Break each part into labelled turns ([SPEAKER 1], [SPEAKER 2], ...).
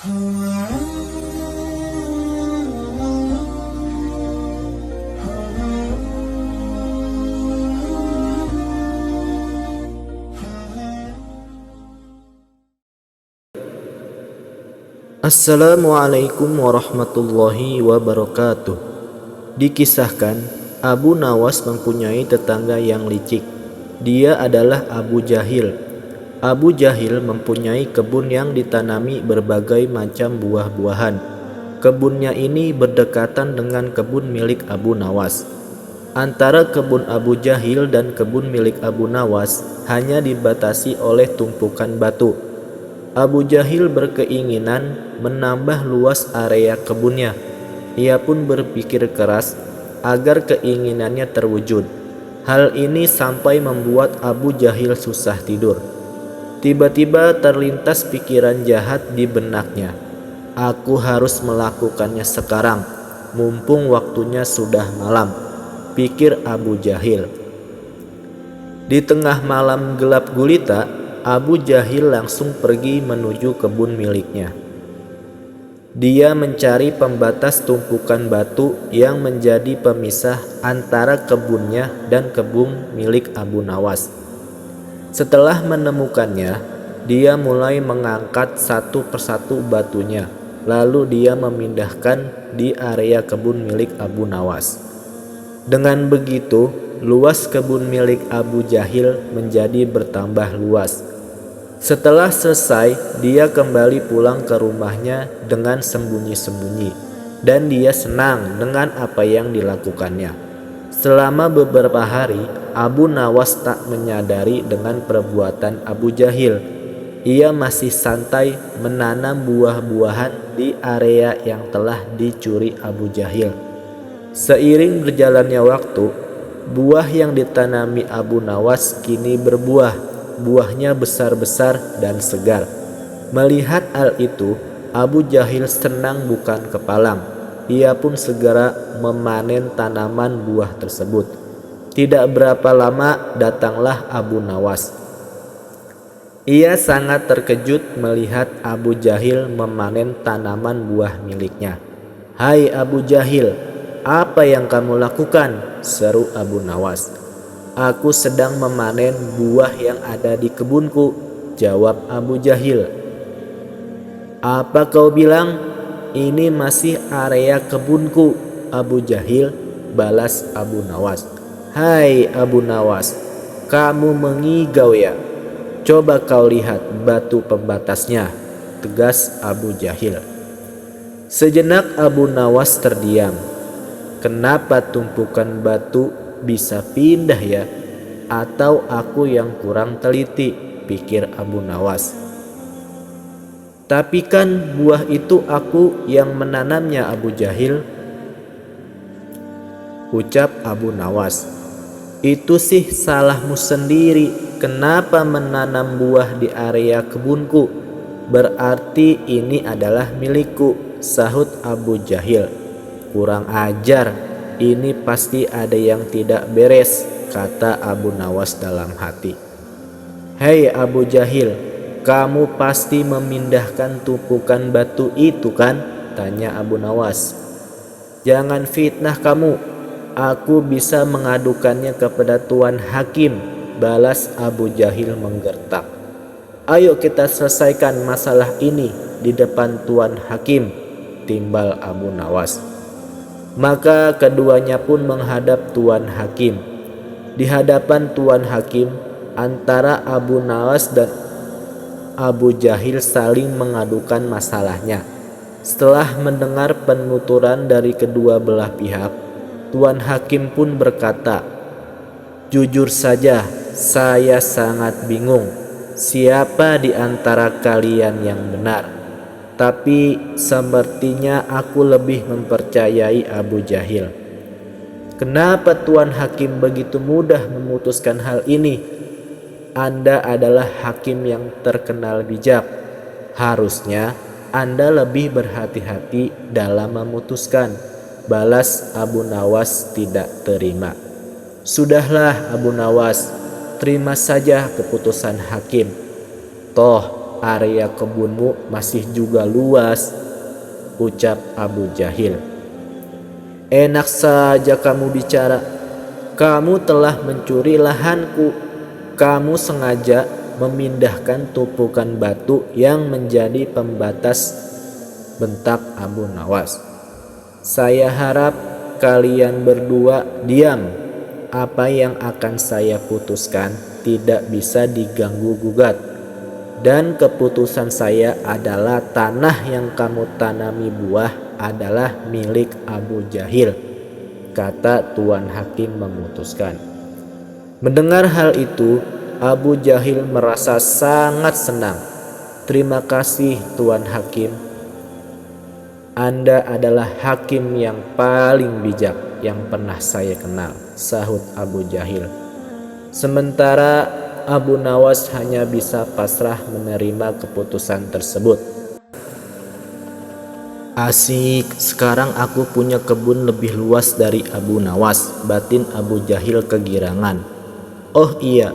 [SPEAKER 1] Assalamualaikum warahmatullahi wabarakatuh. Dikisahkan, Abu Nawas mempunyai tetangga yang licik. Dia adalah Abu Jahil. Abu Jahil mempunyai kebun yang ditanami berbagai macam buah-buahan. Kebunnya ini berdekatan dengan kebun milik Abu Nawas. Antara kebun Abu Jahil dan kebun milik Abu Nawas hanya dibatasi oleh tumpukan batu. Abu Jahil berkeinginan menambah luas area kebunnya. Ia pun berpikir keras agar keinginannya terwujud. Hal ini sampai membuat Abu Jahil susah tidur. Tiba-tiba terlintas pikiran jahat di benaknya. Aku harus melakukannya sekarang, mumpung waktunya sudah malam, pikir Abu Jahil. Di tengah malam gelap gulita, Abu Jahil langsung pergi menuju kebun miliknya. Dia mencari pembatas tumpukan batu yang menjadi pemisah antara kebunnya dan kebun milik Abu Nawas. Setelah menemukannya, dia mulai mengangkat satu persatu batunya. Lalu dia memindahkan di area kebun milik Abu Nawas. Dengan begitu, luas kebun milik Abu Jahil menjadi bertambah luas. Setelah selesai, dia kembali pulang ke rumahnya dengan sembunyi-sembunyi, dan dia senang dengan apa yang dilakukannya. Selama beberapa hari, Abu Nawas tak menyadari dengan perbuatan Abu Jahil. Ia masih santai menanam buah-buahan di area yang telah dicuri Abu Jahil. Seiring berjalannya waktu, buah yang ditanami Abu Nawas kini berbuah. Buahnya besar-besar dan segar. Melihat hal itu, Abu Jahil senang bukan kepalang. Ia pun segera memanen tanaman buah tersebut. Tidak berapa lama datanglah Abu Nawas. Ia sangat terkejut melihat Abu Jahil memanen tanaman buah miliknya. "Hai Abu Jahil, apa yang kamu lakukan?" seru Abu Nawas. "Aku sedang memanen buah yang ada di kebunku," jawab Abu Jahil. "Apa kau bilang? Ini masih area kebunku, Abu Jahil," balas Abu Nawas. "Hai Abu Nawas, kamu mengigau ya? Coba kau lihat batu pembatasnya," tegas Abu Jahil. Sejenak Abu Nawas terdiam. Kenapa tumpukan batu bisa pindah ya? Atau aku yang kurang teliti, pikir Abu Nawas. "Tapi kan buah itu aku yang menanamnya, Abu Jahil," ucap Abu Nawas. "Itu sih salahmu sendiri. Kenapa menanam buah di area kebunku? Berarti ini adalah milikku," sahut Abu Jahil. "Kurang ajar. Ini pasti ada yang tidak beres," kata Abu Nawas dalam hati. "Hei Abu Jahil, kamu pasti memindahkan tumpukan batu itu kan?" tanya Abu Nawas. "Jangan fitnah kamu. Aku bisa mengadukannya kepada Tuan Hakim," balas Abu Jahil menggertak. "Ayo kita selesaikan masalah ini di depan Tuan Hakim," timbal Abu Nawas. Maka keduanya pun menghadap Tuan Hakim. Di hadapan Tuan Hakim, antara Abu Nawas dan Abu Jahil saling mengadukan masalahnya. Setelah mendengar penuturan dari kedua belah pihak, Tuan Hakim pun berkata, "Jujur saja, saya sangat bingung. Siapa di antara kalian yang benar? Tapi sepertinya aku lebih mempercayai Abu Jahil." "Kenapa Tuan Hakim begitu mudah memutuskan hal ini? Anda adalah hakim yang terkenal bijak. Harusnya Anda lebih berhati-hati dalam memutuskan," balas Abu Nawas tidak terima. "Sudahlah Abu Nawas, terima saja keputusan hakim. Toh area kebunmu masih juga luas, ucap Abu Jahil. Enak saja kamu bicara. Kamu telah mencuri lahanku. Kamu sengaja memindahkan tumpukan batu yang menjadi pembatas, bentak Abu Nawas. Saya harap kalian berdua diam. Apa yang akan saya putuskan tidak bisa diganggu-gugat. Dan keputusan saya adalah tanah yang kamu tanami buah adalah milik Abu Jahil, kata Tuan Hakim memutuskan. Mendengar hal itu, Abu Jahil merasa sangat senang. Terima kasih Tuan Hakim. Anda adalah hakim yang paling bijak yang pernah saya kenal, sahut Abu Jahil. Sementara Abu Nawas hanya bisa pasrah menerima keputusan tersebut. Asik, sekarang aku punya kebun lebih luas dari Abu Nawas, batin Abu Jahil kegirangan. Oh iya,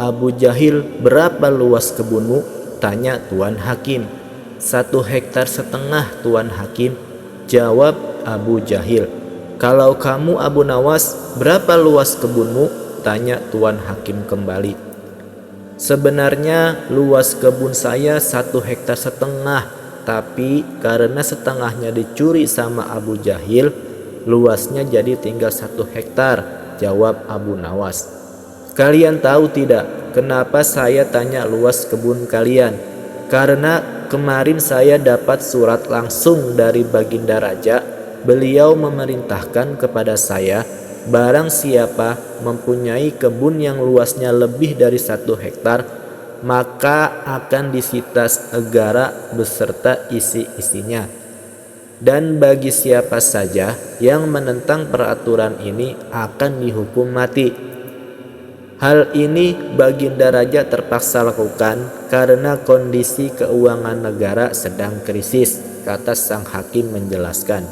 [SPEAKER 1] Abu Jahil, berapa luas kebunmu? Tanya Tuan Hakim. 1,5 hektar, Tuan Hakim, jawab Abu Jahil. Kalau kamu Abu Nawas, berapa luas kebunmu? Tanya Tuan Hakim kembali. Sebenarnya luas kebun saya 1,5 hektar, tapi karena setengahnya dicuri sama Abu Jahil, luasnya jadi tinggal 1 hektar, jawab Abu Nawas. Kalian tahu tidak kenapa saya tanya luas kebun kalian? Karena kemarin saya dapat surat langsung dari Baginda Raja. Beliau memerintahkan kepada saya, barang siapa mempunyai kebun yang luasnya lebih dari 1 hektar, maka akan disita negara beserta isi-isinya. Dan bagi siapa saja yang menentang peraturan ini akan dihukum mati. Hal ini Baginda Raja terpaksa lakukan karena kondisi keuangan negara sedang krisis, kata sang hakim menjelaskan.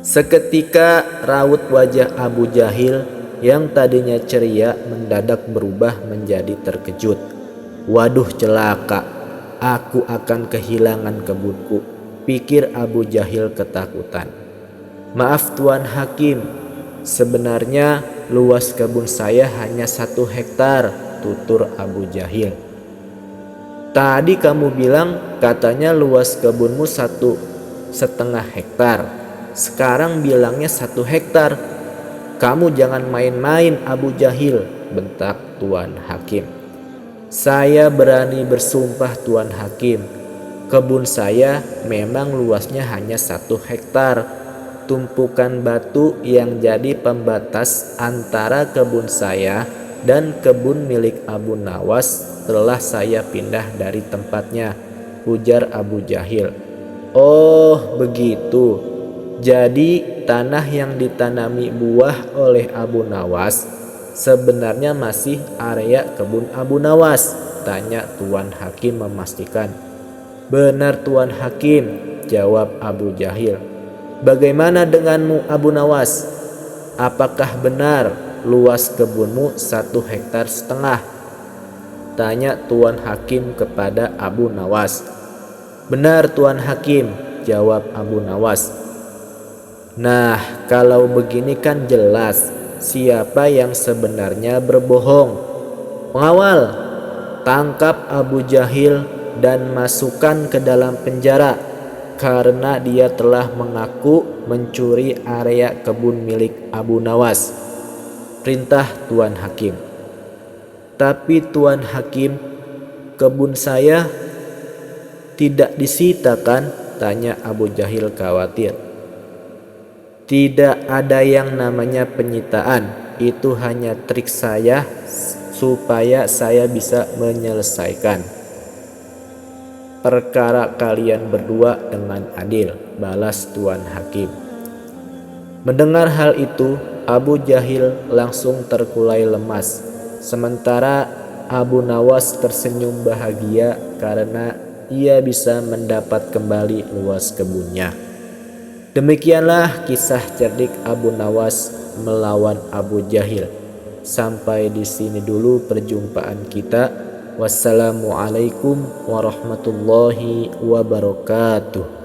[SPEAKER 1] Seketika raut wajah Abu Jahil yang tadinya ceria mendadak berubah menjadi terkejut. Waduh, celaka, aku akan kehilangan kebunku, pikir Abu Jahil ketakutan. Maaf Tuan Hakim, sebenarnya luas kebun saya hanya 1 hektar, tutur Abu Jahil. Tadi kamu bilang katanya luas kebunmu 1,5 hektar. Sekarang bilangnya 1 hektar. Kamu jangan main-main Abu Jahil, bentak Tuan Hakim. Saya berani bersumpah Tuan Hakim, kebun saya memang luasnya hanya 1 hektar. Tumpukan batu yang jadi pembatas antara kebun saya dan kebun milik Abu Nawas telah saya pindah dari tempatnya, ujar Abu Jahil. Oh begitu, jadi tanah yang ditanami buah oleh Abu Nawas sebenarnya masih area kebun Abu Nawas, tanya Tuan Hakim memastikan. Benar Tuan Hakim, jawab Abu Jahil. Bagaimana denganmu Abu Nawas? Apakah benar luas kebunmu 1,5 hektar? Tanya Tuan Hakim kepada Abu Nawas. Benar Tuan Hakim, jawab Abu Nawas. Nah, kalau begini kan jelas siapa yang sebenarnya berbohong. Pengawal, tangkap Abu Jahil dan masukkan ke dalam penjara karena dia telah mengaku mencuri area kebun milik Abu Nawas, perintah Tuan Hakim. Tapi Tuan Hakim, kebun saya tidak disita kan? Tanya Abu Jahil khawatir. Tidak ada yang namanya penyitaan, itu hanya trik saya supaya saya bisa menyelesaikan perkara kalian berdua dengan adil, balas Tuan Hakim. Mendengar hal itu, Abu Jahil langsung terkulai lemas. Sementara Abu Nawas tersenyum bahagia karena ia bisa mendapat kembali luas kebunnya. Demikianlah kisah cerdik Abu Nawas melawan Abu Jahil. Sampai di sini dulu perjumpaan kita. Wassalamualaikum warahmatullahi wabarakatuh.